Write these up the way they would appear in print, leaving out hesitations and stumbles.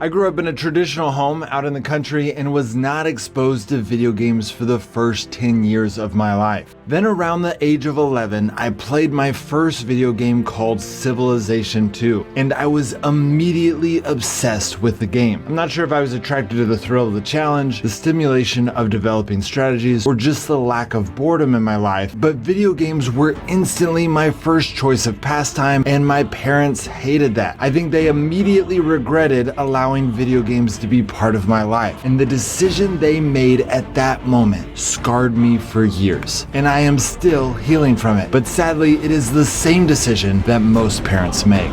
I grew up in a traditional home out in the country and was not exposed to video games for the first 10 years of my life. Then around the age of 11, I played my first video game called Civilization 2, and I was immediately obsessed with the game. I'm not sure if I was attracted to the thrill of the challenge, the stimulation of developing strategies, or just the lack of boredom in my life, but video games were instantly my first choice of pastime, and my parents hated that. I think they immediately regretted allowing video games to be part of my life, and the decision they made at that moment scarred me for years, and I am still healing from it. But sadly, it is the same decision that most parents make.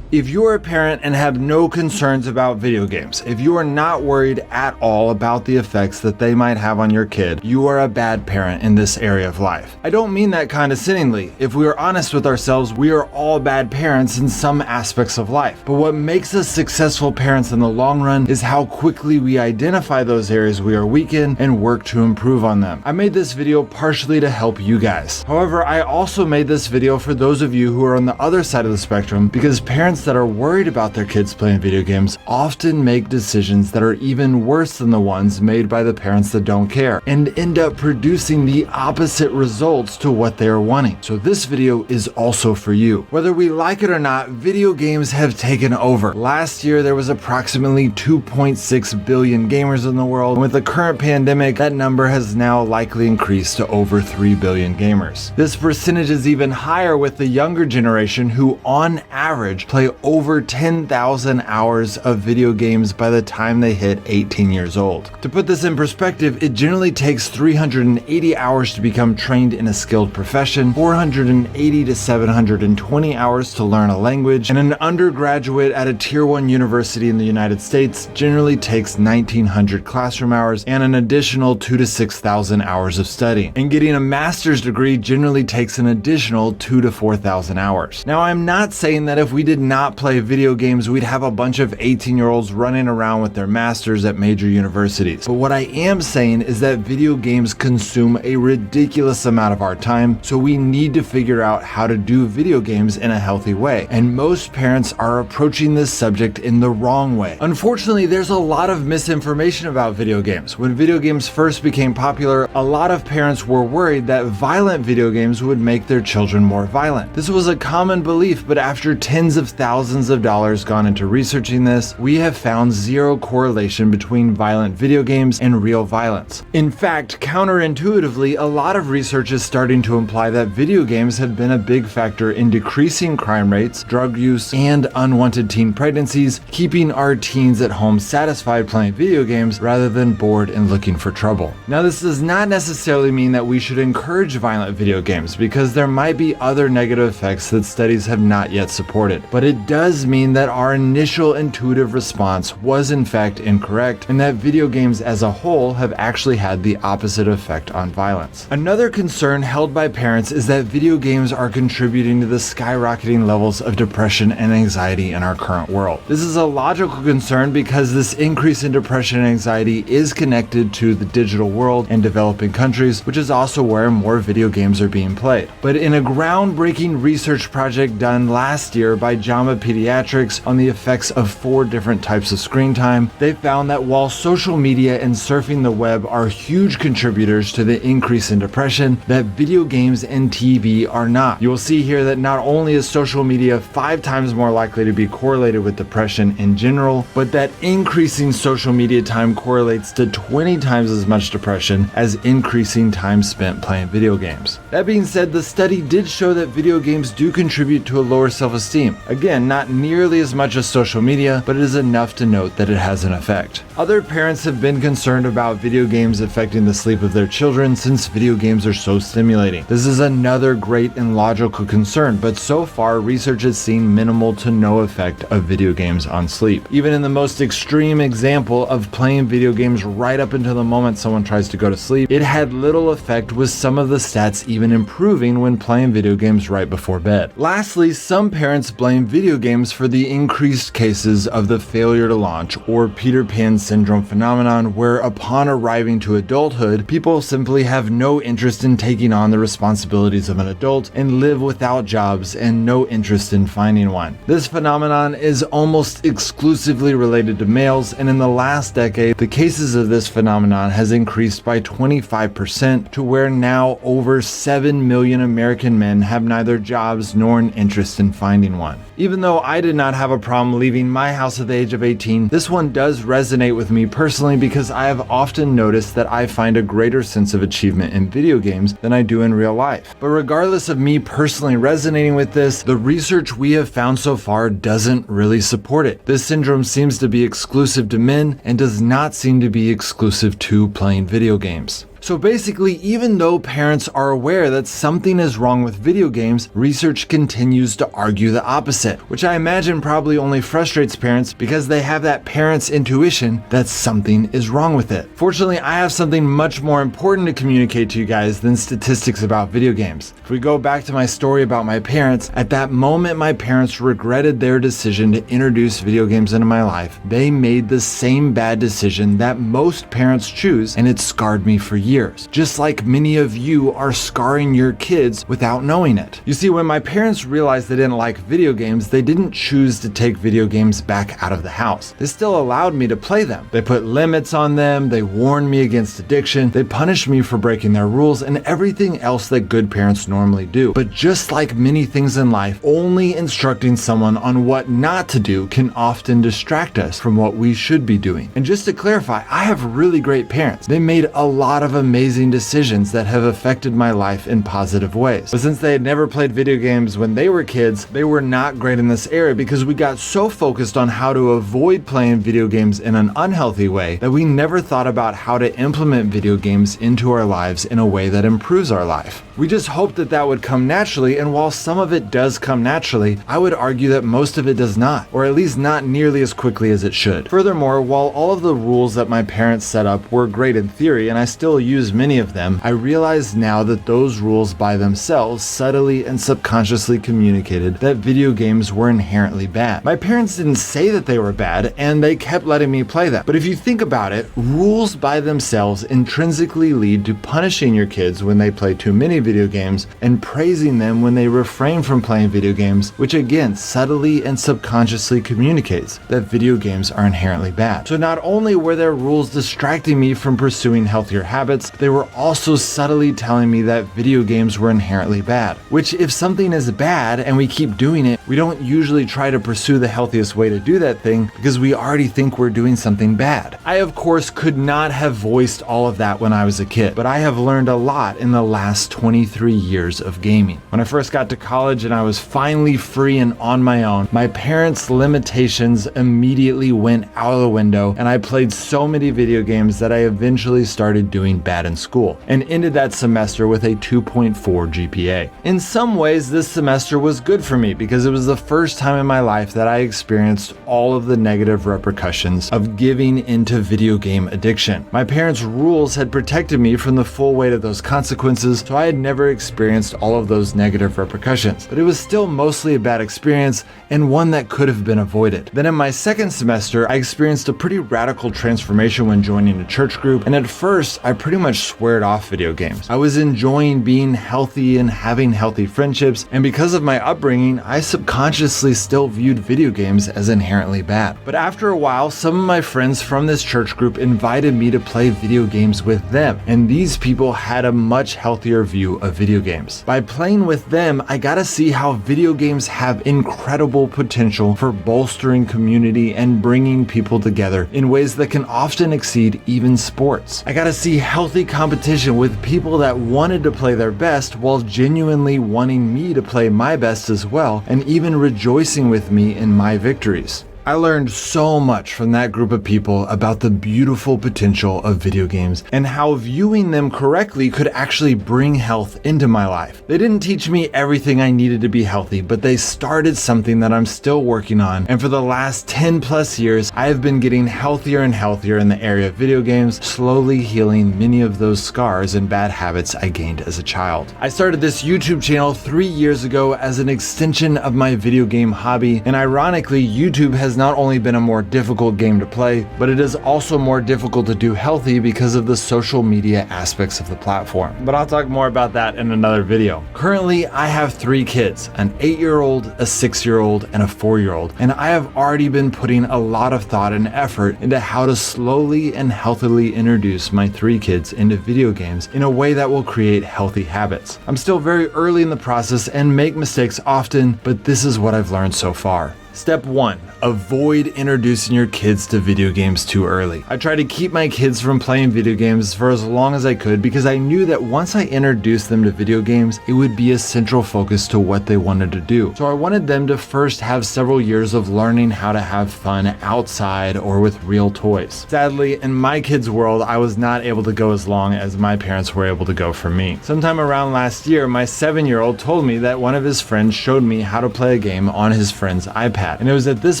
If you're a parent and have no concerns about video games, if you are not worried at all about the effects that they might have on your kid, you are a bad parent in this area of life. I don't mean that condescendingly. If we are honest with ourselves, we are all bad parents in some aspects of life. But what makes us successful parents in the long run is how quickly we identify those areas we are weak in and work to improve on them. I made this video partially to help you guys. However, I also made this video for those of you who are on the other side of the spectrum, because parents that are worried about their kids playing video games often make decisions that are even worse than the ones made by the parents that don't care, and end up producing the opposite results to what they are wanting. So this video is also for you. Whether we like it or not, video games have taken over. Last year there was approximately 2.6 billion gamers in the world, and with the current pandemic, that number has now likely increased to over 3 billion gamers. This percentage is even higher with the younger generation, who on average play over 10,000 hours of video games by the time they hit 18 years old. To put this in perspective, it generally takes 380 hours to become trained in a skilled profession, 480 to 720 hours to learn a language, and an undergraduate at a Tier 1 university in the United States generally takes 1,900 classroom hours and an additional 2,000 to 6,000 hours of study. And getting a master's degree generally takes an additional 2,000 to 4,000 hours. Now, I'm not saying that if we did not play video games, we'd have a bunch of 18-year-olds running around with their masters at major universities. But what I am saying is that video games consume a ridiculous amount of our time, so we need to figure out how to do video games in a healthy way. And most parents are approaching this subject in the wrong way. Unfortunately, there's a lot of misinformation about video games. When video games first became popular, a lot of parents were worried that violent video games would make their children more violent. This was a common belief, but after tens of thousands of dollars gone into researching this, we have found zero correlation between violent video games and real violence. In fact, counterintuitively, a lot of research is starting to imply that video games have been a big factor in decreasing crime rates, drug use, and unwanted teen pregnancies, keeping our teens at home satisfied playing video games rather than bored and looking for trouble. Now, this does not necessarily mean that we should encourage violent video games, because there might be other negative effects that studies have not yet supported. But it does mean that our initial intuitive response was in fact incorrect, and that video games as a whole have actually had the opposite effect on violence. Another concern held by parents is that video games are contributing to the skyrocketing levels of depression and anxiety in our current world. This is a logical concern because this increase in depression and anxiety is connected to the digital world and developing countries, which is also where more video games are being played. But in a groundbreaking research project done last year by JAMA Pediatrics on the effects of 4 different types of screen time, they found that while social media and surfing the web are huge contributors to the increase in depression, that video games and TV are not. You will see here that not only is social media 5 times more likely to be correlated with depression in general, but that increasing social media time correlates to 20 times as much depression as increasing time spent playing video games. That being said, the study did show that video games do contribute to a lower self-esteem. Again, not nearly as much as social media, but it is enough to note that it has an effect. Other parents have been concerned about video games affecting the sleep of their children since video games are so stimulating. This is another great and logical concern, but so far research has seen minimal to no effect of video games on sleep. Even in the most extreme example of playing video games right up until the moment someone tries to go to sleep, it had little effect, with some of the stats even improving when playing video games right before bed. Lastly, some parents blame video video games for the increased cases of the failure to launch or Peter Pan syndrome phenomenon, where upon arriving to adulthood, people simply have no interest in taking on the responsibilities of an adult and live without jobs and no interest in finding one. This phenomenon is almost exclusively related to males, and in the last decade, the cases of this phenomenon has increased by 25% to where now over 7 million American men have neither jobs nor an interest in finding one. Even though I did not have a problem leaving my house at the age of 18, this one does resonate with me personally because I have often noticed that I find a greater sense of achievement in video games than I do in real life. But regardless of me personally resonating with this, the research we have found so far doesn't really support it. This syndrome seems to be exclusive to men and does not seem to be exclusive to playing video games. So basically, even though parents are aware that something is wrong with video games, research continues to argue the opposite, which I imagine probably only frustrates parents because they have that parent's intuition that something is wrong with it. Fortunately, I have something much more important to communicate to you guys than statistics about video games. If we go back to my story about my parents, at that moment my parents regretted their decision to introduce video games into my life. They made the same bad decision that most parents choose, and it scarred me for years. Just like many of you are scarring your kids without knowing it. You see, when my parents realized they didn't like video games, they didn't choose to take video games back out of the house. They still allowed me to play them. They put limits on them, they warned me against addiction, they punished me for breaking their rules, and everything else that good parents normally do. But just like many things in life, only instructing someone on what not to do can often distract us from what we should be doing. And just to clarify, I have really great parents. They made a lot of amazing decisions that have affected my life in positive ways. But since they had never played video games when they were kids, they were not great in this area because we got so focused on how to avoid playing video games in an unhealthy way that we never thought about how to implement video games into our lives in a way that improves our life. We just hoped that that would come naturally, and while some of it does come naturally, I would argue that most of it does not, or at least not nearly as quickly as it should. Furthermore, while all of the rules that my parents set up were great in theory, and I still use many of them, I realize now that those rules by themselves subtly and subconsciously communicated that video games were inherently bad. My parents didn't say that they were bad, and they kept letting me play them. But if you think about it, rules by themselves intrinsically lead to punishing your kids when they play too many video games and praising them when they refrain from playing video games, which again subtly and subconsciously communicates that video games are inherently bad. So not only were their rules distracting me from pursuing healthier habits, they were also subtly telling me that video games were inherently bad. Which, if something is bad and we keep doing it, we don't usually try to pursue the healthiest way to do that thing because we already think we're doing something bad. I, of course, could not have voiced all of that when I was a kid, but I have learned a lot in the last 23 years of gaming. When I first got to college and I was finally free and on my own, my parents' limitations immediately went out of the window, and I played so many video games that I eventually started doing bad in school and ended that semester with a 2.4 GPA. In some ways, this semester was good for me because it was the first time in my life that I experienced all of the negative repercussions of giving into video game addiction. My parents' rules had protected me from the full weight of those consequences, so I had never experienced all of those negative repercussions. But it was still mostly a bad experience and one that could have been avoided. Then in my second semester, I experienced a pretty radical transformation when joining a church group, and at first, I pretty much sweared off video games. I was enjoying being healthy and having healthy friendships, and because of my upbringing, I subconsciously still viewed video games as inherently bad. But after a while, some of my friends from this church group invited me to play video games with them, and these people had a much healthier view of video games. By playing with them, I got to see how video games have incredible potential for bolstering community and bringing people together in ways that can often exceed even sports. I got to see healthy competition with people that wanted to play their best while genuinely wanting me to play my best as well, and even rejoicing with me in my victories. I learned so much from that group of people about the beautiful potential of video games and how viewing them correctly could actually bring health into my life. They didn't teach me everything I needed to be healthy, but they started something that I'm still working on, and for the last 10 plus years, I have been getting healthier and healthier in the area of video games, slowly healing many of those scars and bad habits I gained as a child. I started this YouTube channel 3 years ago as an extension of my video game hobby, and ironically, YouTube has not only been a more difficult game to play, but it is also more difficult to do healthy because of the social media aspects of the platform. But I'll talk more about that in another video. Currently, I have 3 kids, an 8-year-old, a 6-year-old, and a 4-year-old, and I have already been putting a lot of thought and effort into how to slowly and healthily introduce my 3 kids into video games in a way that will create healthy habits. I'm still very early in the process and make mistakes often, but this is what I've learned so far. Step 1. Avoid introducing your kids to video games too early. I tried to keep my kids from playing video games for as long as I could because I knew that once I introduced them to video games, it would be a central focus to what they wanted to do. So I wanted them to first have several years of learning how to have fun outside or with real toys. Sadly, in my kids' world, I was not able to go as long as my parents were able to go for me. Sometime around last year, my 7-year-old told me that one of his friends showed me how to play a game on his friend's iPad. And it was at this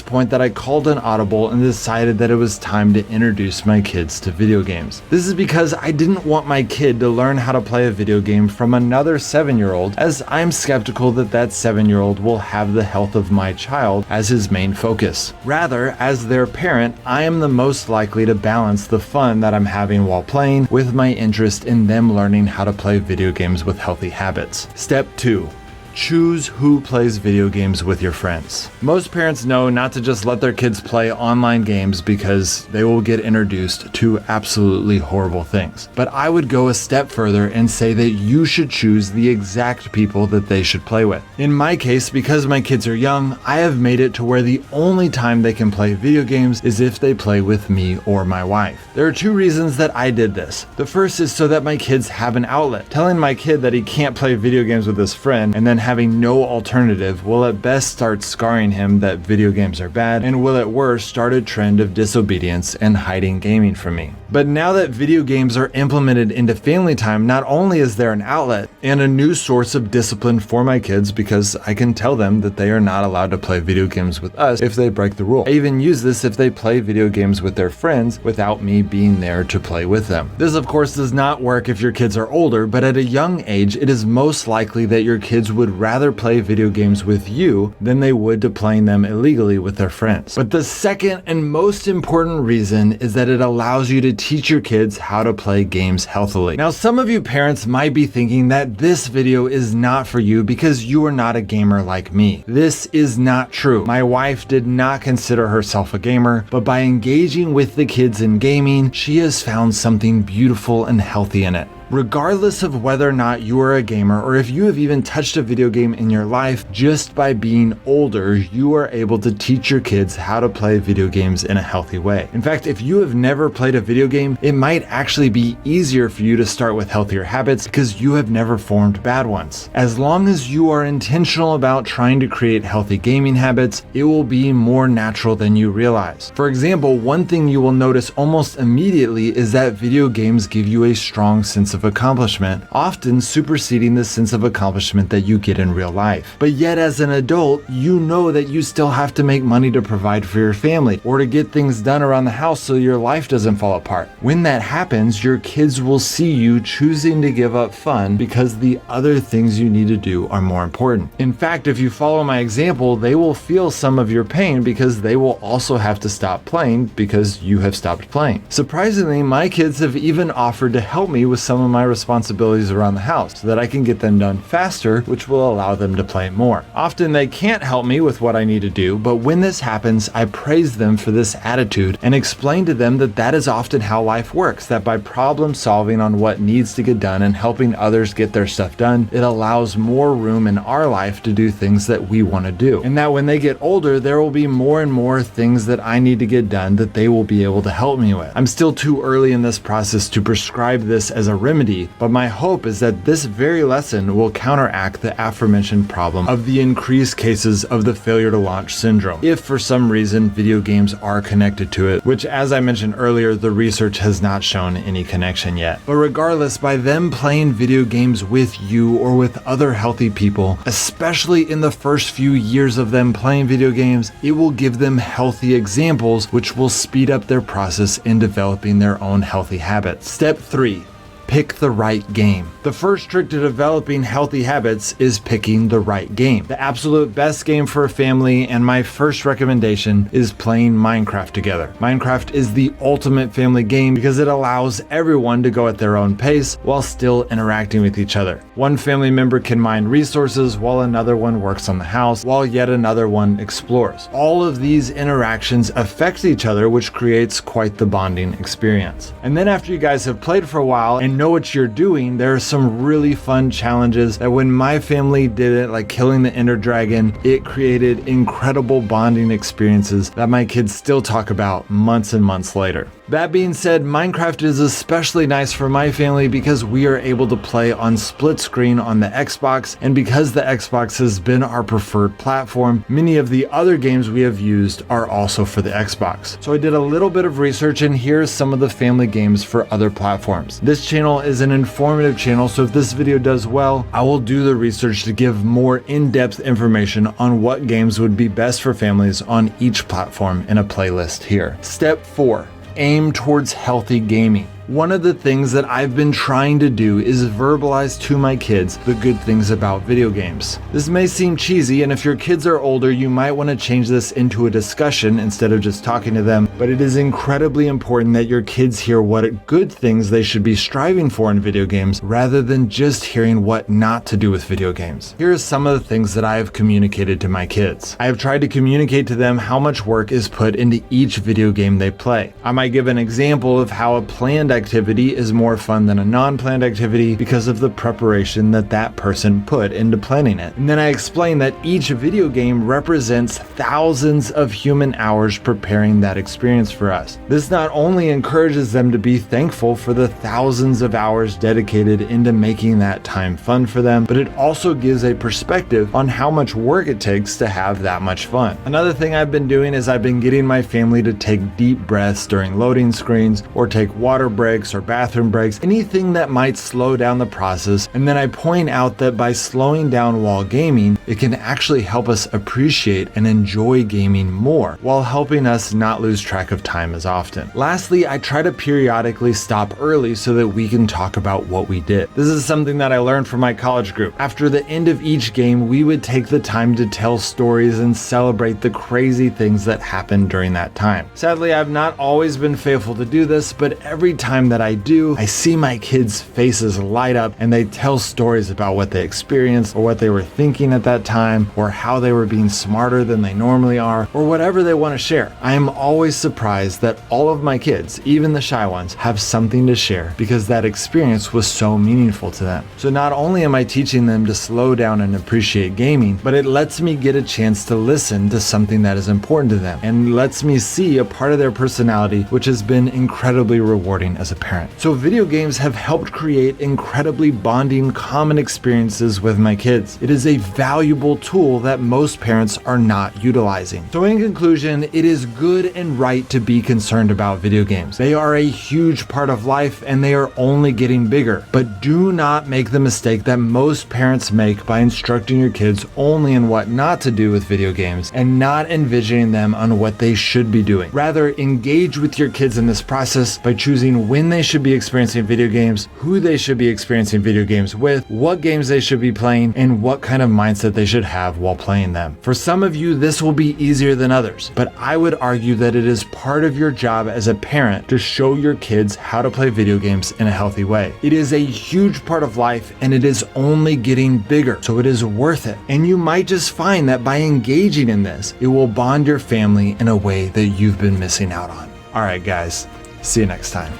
point that I called an audible and decided that it was time to introduce my kids to video games. This is because I didn't want my kid to learn how to play a video game from another 7-year-old, as I'm skeptical that that 7-year-old will have the health of my child as his main focus. Rather, as their parent, I am the most likely to balance the fun that I'm having while playing with my interest in them learning how to play video games with healthy habits. Step 2. Choose who plays video games with your friends. Most parents know not to just let their kids play online games because they will get introduced to absolutely horrible things. But I would go a step further and say that you should choose the exact people that they should play with. In my case, because my kids are young, I have made it to where the only time they can play video games is if they play with me or my wife. There are 2 reasons that I did this. The first is so that my kids have an outlet. Telling my kid that he can't play video games with his friend and then having no alternative will at best start scarring him that video games are bad, and will at worst start a trend of disobedience and hiding gaming from me. But now that video games are implemented into family time, not only is there an outlet and a new source of discipline for my kids because I can tell them that they are not allowed to play video games with us if they break the rule. I even use this if they play video games with their friends without me being there to play with them. This of course does not work if your kids are older, but at a young age it is most likely that your kids would rather play video games with you than they would to playing them illegally with their friends. But the second and most important reason is that it allows you to teach your kids how to play games healthily. Now, some of you parents might be thinking that this video is not for you because you are not a gamer like me. This is not true. My wife did not consider herself a gamer, but by engaging with the kids in gaming, she has found something beautiful and healthy in it. Regardless of whether or not you are a gamer or if you have even touched a video game in your life, just by being older, you are able to teach your kids how to play video games in a healthy way. In fact, if you have never played a video game, it might actually be easier for you to start with healthier habits because you have never formed bad ones. As long as you are intentional about trying to create healthy gaming habits, it will be more natural than you realize. For example, one thing you will notice almost immediately is that video games give you a strong sense of accomplishment, often superseding the sense of accomplishment that you get in real life. But yet as an adult, you know that you still have to make money to provide for your family or to get things done around the house so your life doesn't fall apart. When that happens, your kids will see you choosing to give up fun because the other things you need to do are more important. In fact, if you follow my example, they will feel some of your pain because they will also have to stop playing because you have stopped playing. Surprisingly, my kids have even offered to help me with some of my responsibilities around the house so that I can get them done faster, which will allow them to play more. Often they can't help me with what I need to do, but when this happens, I praise them for this attitude and explain to them that that is often how life works, that by problem solving on what needs to get done and helping others get their stuff done, it allows more room in our life to do things that we want to do. And that when they get older, there will be more and more things that I need to get done that they will be able to help me with. I'm still too early in this process to prescribe this as a remedy, remedy, but my hope is that this very lesson will counteract the aforementioned problem of the increased cases of the failure to launch syndrome, if for some reason video games are connected to it, which, as I mentioned earlier, the research has not shown any connection yet. But regardless, by them playing video games with you or with other healthy people, especially in the first few years of them playing video games, it will give them healthy examples, which will speed up their process in developing their own healthy habits. Step 3. Pick the right game. The first trick to developing healthy habits is picking the right game. The absolute best game for a family, and my first recommendation, is playing Minecraft together. Minecraft is the ultimate family game because it allows everyone to go at their own pace while still interacting with each other. One family member can mine resources while another one works on the house, while yet another one explores. All of these interactions affect each other, which creates quite the bonding experience. And then after you guys have played for a while and know what you're doing, there are some really fun challenges that when my family did it, like killing the Ender Dragon, it created incredible bonding experiences that my kids still talk about months and months later. That being said, Minecraft is especially nice for my family because we are able to play on split screen on the Xbox, and because the Xbox has been our preferred platform, many of the other games we have used are also for the Xbox. So I did a little bit of research, and here's some of the family games for other platforms. This channel is an informative channel, so if this video does well, I will do the research to give more in-depth information on what games would be best for families on each platform in a playlist here. Step 4. Aim towards healthy gaming. One of the things that I've been trying to do is verbalize to my kids the good things about video games. This may seem cheesy, and if your kids are older, you might want to change this into a discussion instead of just talking to them, but it is incredibly important that your kids hear what good things they should be striving for in video games rather than just hearing what not to do with video games. Here are some of the things that I have communicated to my kids. I have tried to communicate to them how much work is put into each video game they play. I might give an example of how a planned activity is more fun than a non-planned activity because of the preparation that person put into planning it. And then I explain that each video game represents thousands of human hours preparing that experience for us. This not only encourages them to be thankful for the thousands of hours dedicated into making that time fun for them, but it also gives a perspective on how much work it takes to have that much fun. Another thing I've been doing is I've been getting my family to take deep breaths during loading screens or take water breaks or bathroom breaks, anything that might slow down the process. And then I point out that by slowing down while gaming, it can actually help us appreciate and enjoy gaming more while helping us not lose track of time as often. Lastly, I try to periodically stop early so that we can talk about what we did. This is something that I learned from my college group. After the end of each game, we would take the time to tell stories and celebrate the crazy things that happened during that time. Sadly, I've not always been faithful to do this, but every time that I do, I see my kids' faces light up and they tell stories about what they experienced or what they were thinking at that time or how they were being smarter than they normally are or whatever they want to share. I am always surprised that all of my kids, even the shy ones, have something to share because that experience was so meaningful to them. So not only am I teaching them to slow down and appreciate gaming, but it lets me get a chance to listen to something that is important to them and lets me see a part of their personality, which has been incredibly rewarding as a parent. So video games have helped create incredibly bonding common experiences with my kids. It is a valuable tool that most parents are not utilizing. So in conclusion, it is good and right to be concerned about video games. They are a huge part of life and they are only getting bigger. But do not make the mistake that most parents make by instructing your kids only in what not to do with video games and not envisioning them on what they should be doing. Rather, engage with your kids in this process by choosing when they should be experiencing video games, who they should be experiencing video games with, what games they should be playing, and what kind of mindset they should have while playing them. For some of you, this will be easier than others, but I would argue that it is part of your job as a parent to show your kids how to play video games in a healthy way. It is a huge part of life and it is only getting bigger, so it is worth it. And you might just find that by engaging in this, it will bond your family in a way that you've been missing out on. All right, guys, see you next time.